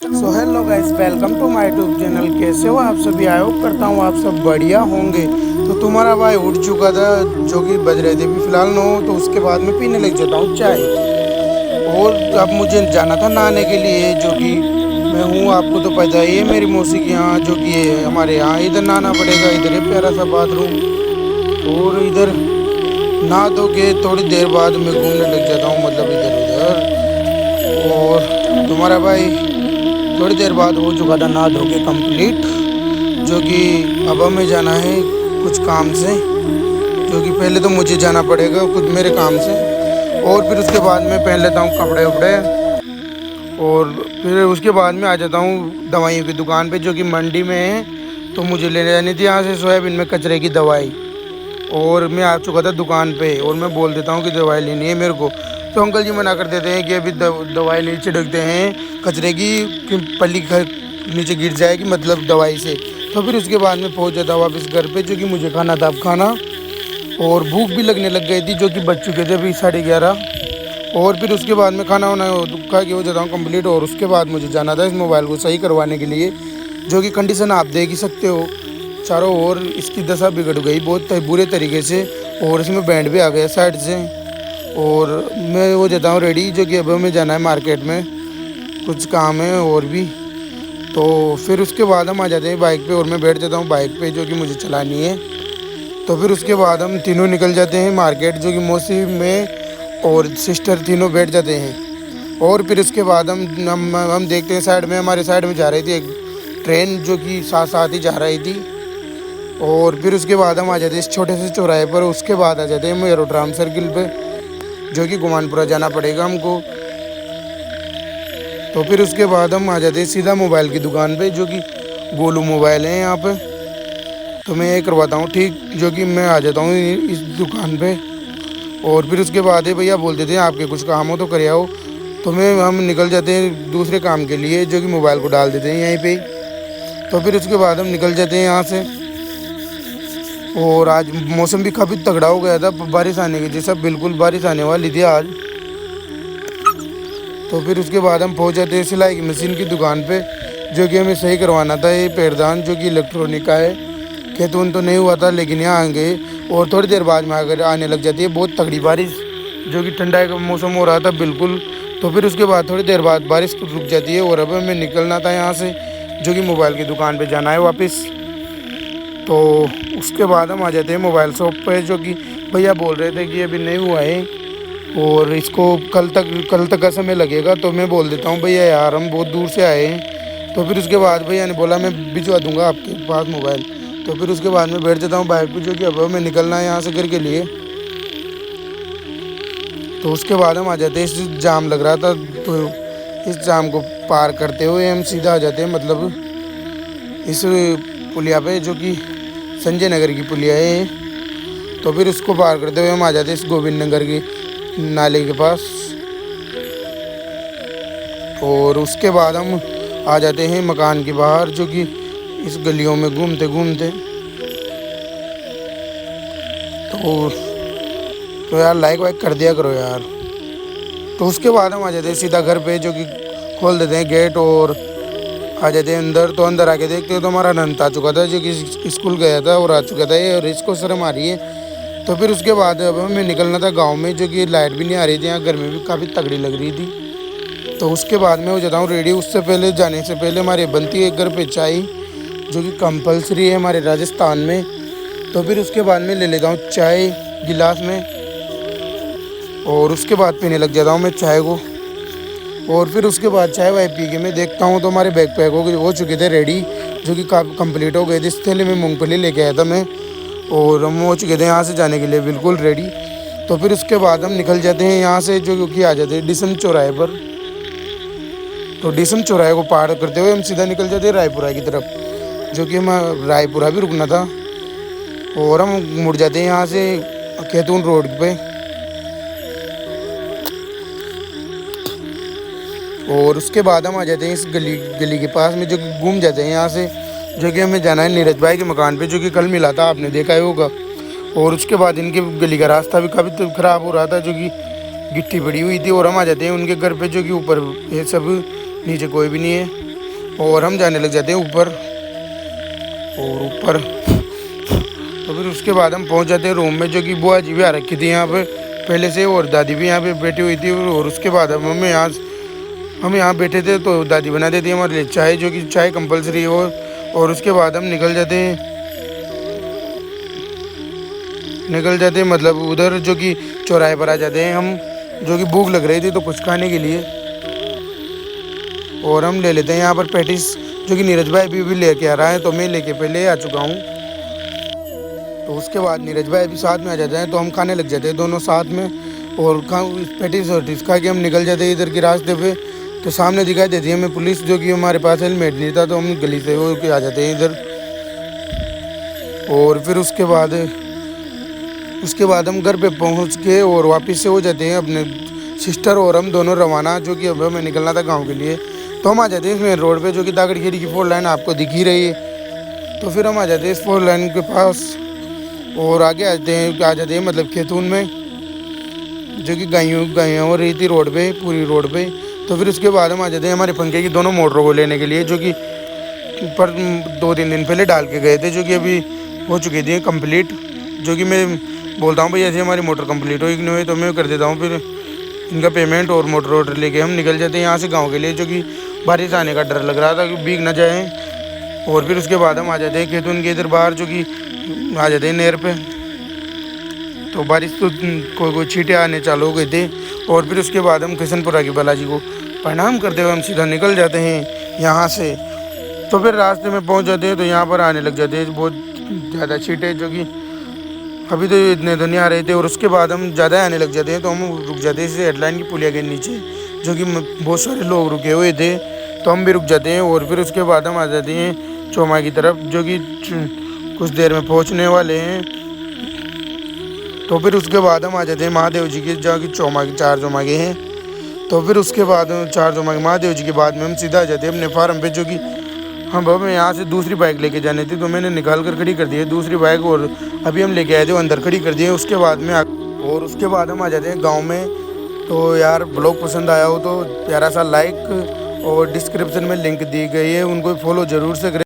So hello guys, welcome to my YouTube channel. कैसे हो आप सभी? आई होप करता हूँ आप सब बढ़िया होंगे। तो तुम्हारा भाई उठ चुका था, जो कि बज रहे थे अभी फिलहाल 9। तो उसके बाद मैं पीने लग जाता हूँ चाय। और अब मुझे जाना था नहाने के लिए, जो कि मैं हूँ, आपको तो पता ही है, मेरी मौसी के यहाँ, जो कि है हमारे यहाँ। इधर नहाना पड़ेगा, इधर है प्यारा सा बाथरूम। और इधर नहा धो के थोड़ी देर बाद मैं घूमने लग जाता हूँ, मतलब इधर उधर। और तुम्हारा भाई थोड़ी देर बाद हो चुका था नहा धो के कंप्लीट, जो कि अब हमें जाना है कुछ काम से, जो कि पहले तो मुझे जाना पड़ेगा कुछ मेरे काम से। और फिर उसके बाद मैं पहन लेता हूँ कपड़े वपड़े। और फिर उसके बाद में आ जाता हूँ दवाइयों की दुकान पे, जो कि मंडी में है। तो मुझे ले जानी थी यहाँ से सोयाबीन में कचरे की दवाई। और मैं आ चुका था दुकान पे, और मैं बोल देता हूँ कि दवाई लेनी है मेरे को। तो अंकल जी मना कर देते हैं कि अभी दवाई नहीं छिड़कते हैं कचरे की, कि पल्ली नीचे गिर जाएगी, मतलब दवाई से। तो फिर उसके बाद में पहुँच जाता हूँ वापस घर पे, जो कि मुझे खाना था अब खाना। और भूख भी लगने लग गई थी, जो कि बज चुके थे अभी 11:30। और फिर उसके बाद में खाना वाना खा के हो जाता हूँ कंप्लीट। और उसके बाद मुझे जाना था इस मोबाइल को सही करवाने के लिए, जो कि कंडीशन आप देख ही सकते हो। चारों ओर इसकी दशा बिगड़ गई बहुत बुरे तरीके से। और इसमें बैंड भी आ गया साइड से। और मैं हो जाता हूँ रेडी, जो कि अब हमें जाना है मार्केट में, कुछ काम है और भी। तो फिर उसके बाद हम आ जाते हैं बाइक पे, और मैं बैठ जाता हूँ बाइक पे, जो कि मुझे चलानी है। तो फिर उसके बाद हम तीनों निकल जाते हैं मार्केट, जो कि मौसी में और सिस्टर तीनों बैठ जाते हैं। और फिर उसके बाद हम देखते हैं साइड में, हमारे साइड में जा रही थी एक ट्रेन, जो कि साथ साथ ही जा रही थी। और फिर उसके बाद हम आ जाते हैं इस छोटे से चौराहे पर। उसके बाद आ जाते हैं एरोड्राम सर्किल पे, जो कि गुमानपुरा जाना पड़ेगा हमको। तो फिर उसके बाद हम आ जाते हैं सीधा मोबाइल की दुकान पे, जो कि गोलू मोबाइल है यहाँ पे। तो मैं ये करवाता हूँ ठीक, जो कि मैं आ जाता हूँ इस दुकान पे। और फिर उसके बाद ही भैया बोल देते हैं आपके कुछ काम हो तो कर आओ। तो हम निकल जाते हैं दूसरे काम के लिए, जो कि मोबाइल को डाल देते हैं यहीं पे। तो फिर उसके बाद हम निकल जाते हैं यहाँ से। और आज मौसम भी काफ़ी तगड़ा हो गया था, बारिश आने की जैसा, बिल्कुल बारिश आने वाली थी आज। तो फिर उसके बाद हम पहुंच जाते हैं सिलाई की मशीन की दुकान पे, जो कि हमें सही करवाना था ये पैरदान, जो कि इलेक्ट्रॉनिक का है। खेतून तो नहीं हुआ था, लेकिन यहाँ आएंगे और थोड़ी देर बाद में अगर आने लग जाती है बहुत तगड़ी बारिश, जो कि ठंडा का मौसम हो रहा था बिल्कुल। तो फिर उसके बाद थोड़ी देर बाद बारिश रुक जाती है। और अब हमें निकलना था यहाँ से, जो कि मोबाइल की दुकान पर जाना है वापस। तो उसके बाद हम आ जाते हैं मोबाइल शॉप पे, जो कि भैया बोल रहे थे कि अभी नहीं हुआ है और इसको कल तक का समय लगेगा। तो मैं बोल देता हूँ भैया यार हम बहुत दूर से आए हैं। तो फिर उसके बाद भैया ने बोला मैं भिजवा दूंगा आपके पास मोबाइल। तो फिर उसके बाद में बैठ जाता हूँ बाइक पे, जो कि अब हमें निकलना है यहाँ से घर के लिए। तो उसके बाद हम आ जाते हैं, इस जाम लग रहा था, तो इस जाम को पार करते हुए हम सीधा आ जाते हैं, मतलब इस पुलिया पे, जो कि संजय नगर की पुलिया है। तो फिर उसको पार करते हुए हम आ जाते हैं इस गोविंद नगर के नाले के पास। और उसके बाद हम आ जाते हैं मकान के बाहर, जो कि इस गलियों में घूमते घूमते। तो यार लाइक वाइक कर दिया करो यार। तो उसके बाद हम आ जाते हैं सीधा घर पे, जो कि खोल देते हैं गेट और आ जाते हैं अंदर। तो अंदर आके देखते हो तो हमारा नंद आ चुका था, जो कि स्कूल गया था और आ चुका था ये, और इसको शर्म आ रही है। तो फिर उसके बाद अब हमें निकलना था गांव में, जो कि लाइट भी नहीं आ रही थी, यहाँ गर्मी भी काफ़ी तगड़ी लग रही थी। तो उसके बाद में हो जाता हूँ रेडी। उससे पहले जाने से पहले हमारे बनती है घर पे चाय, जो कि कंपलसरी है हमारे राजस्थान में। तो फिर उसके बाद में ले लेता हूँ चाय गिलास में, और उसके बाद पीने लग जाता हूँ मैं चाय को। और फिर उसके बाद चाय वाय पी के मैं देखता हूँ तो हमारे बैग पैक हो चुके थे रेडी, जो कि कंप्लीट हो गए थे। इस थैले में मूंगफली लेके आया था मैं, और हम हो चुके थे यहाँ से जाने के लिए बिल्कुल रेडी। तो फिर उसके बाद हम निकल जाते हैं यहाँ से, जो कि आ जाते हैं डिसम चौराहे पर। तो डिसम चौराहे को पार करते हुए हम सीधा निकल जाते हैं रायपुरा की तरफ, जो कि हम रायपुरा भी रुकना था। और हम मुड़ जाते हैं यहाँ से खेतून रोड पे। और उसके बाद हम आ जाते हैं इस गली के पास में, जो कि घूम जाते हैं यहाँ से, जो कि हमें जाना है नीरज भाई के मकान पे, जो कि कल मिला था, आपने देखा ही होगा। और उसके बाद इनके गली का रास्ता भी काफ़ी ख़राब हो रहा था, जो कि गिट्टी पड़ी हुई थी। और हम आ जाते हैं उनके घर पे, जो कि ऊपर ये सब, नीचे कोई भी नहीं है। और हम जाने लग जाते हैं ऊपर। और ऊपर तो फिर उसके बाद हम पहुंच जाते हैं रूम में, जो कि बुआ जी भी आ रखी थी यहाँ पे पहले से, और दादी भी यहाँ पे बैठी हुई थी। और उसके बाद हम यहाँ बैठे थे तो दादी बना देती है हमारे लिए चाय, जो कि चाय कंपलसरी हो। और उसके बाद हम निकल जाते हैं मतलब उधर, जो कि चौराहे पर आ जाते हैं हम, जो कि भूख लग रही थी तो कुछ खाने के लिए। और हम ले लेते हैं यहाँ पर पैटिस, जो कि नीरज भाई भी लेके आ रहा है, तो मैं लेके पहले आ चुका हूँ। तो उसके बाद नीरज भाई भी साथ में आ जाते हैं, तो हम खाने लग जाते हैं दोनों साथ में। और पैटिस और टिस खा के हम निकल जाते हैं इधर के रास्ते पे। तो सामने दिखाई देती है हमें पुलिस, जो कि हमारे पास हेलमेट नहीं था, तो हम गली से हो के आ जाते हैं इधर। और फिर उसके बाद हम घर पे पहुंच के और वापस से हो जाते हैं अपने सिस्टर और हम दोनों रवाना, जो कि अब हमें निकलना था गांव के लिए। तो हम आ जाते हैं इसमें रोड पे, जो कि दागड़खेड़ी की 4 लाइन आपको दिख ही रही है। तो फिर हम आ जाते हैं इस 4 लाइन के पास और आगे आ जाते हैं मतलब खेतून में, जो कि गायों हो रही थी रोड पे, पूरी रोड पे। तो फिर उसके बाद हम आ जाते हैं हमारे पंखे की दोनों मोटरों को लेने के लिए, जो कि पर 2-3 दिन पहले डाल के गए थे, जो कि अभी हो चुकी थी कंप्लीट। जो कि मैं बोलता हूँ भाई ऐसे हमारी मोटर कंप्लीट हो कि नहीं हुई तो मैं कर देता हूँ फिर इनका पेमेंट, और मोटर लेके हम निकल जाते हैं यहाँ से गांव के लिए, जो कि बारिश आने का डर लग रहा था कि भीग ना जाए। और फिर उसके बाद हम आ जाते हैं खेतून के इधर बाहर, जो कि आ जाते हैं नहर पे। तो बारिश तो कोई छींटे आने चालू हो गए थे। और फिर उसके बाद हम किशनपुरा के बालाजी को प्रणाम करते हुए हम सीधा निकल जाते हैं यहाँ से। तो फिर रास्ते में पहुँच जाते हैं तो यहाँ पर आने लग जाते हैं बहुत ज़्यादा छींटे, जो कि अभी तो इतने तो नहीं आ रहे थे। और उसके बाद हम ज़्यादा आने लग जाते हैं तो हम रुक जाते हैं इस हेडलाइन की पुलिया के नीचे, जो कि बहुत सारे लोग रुके हुए थे, तो हम भी रुक जाते हैं। और फिर उसके बाद हम आ जाते हैं चौमा की तरफ, जो कि कुछ देर में पहुंचने वाले हैं। तो फिर उसके बाद हम आ जाते हैं महादेव जी के, जहाँ की 4 चौमा के हैं। तो फिर उसके बाद 4 चौमा के महादेव जी के बाद में हम सीधा आ जाते हैं अपने फार्म पे, जो कि हाँ बाबा मैं यहाँ से दूसरी बाइक लेके जानी थी, तो मैंने निकाल कर खड़ी कर दी है दूसरी बाइक, और अभी हम लेके आए थे वो अंदर खड़ी कर दी है। उसके बाद हम आ जाते हैं गांव में। तो यार ब्लॉग पसंद आया हो तो प्यारा सा लाइक, और डिस्क्रिप्शन में लिंक दी गई है, उनको फॉलो ज़रूर से करें।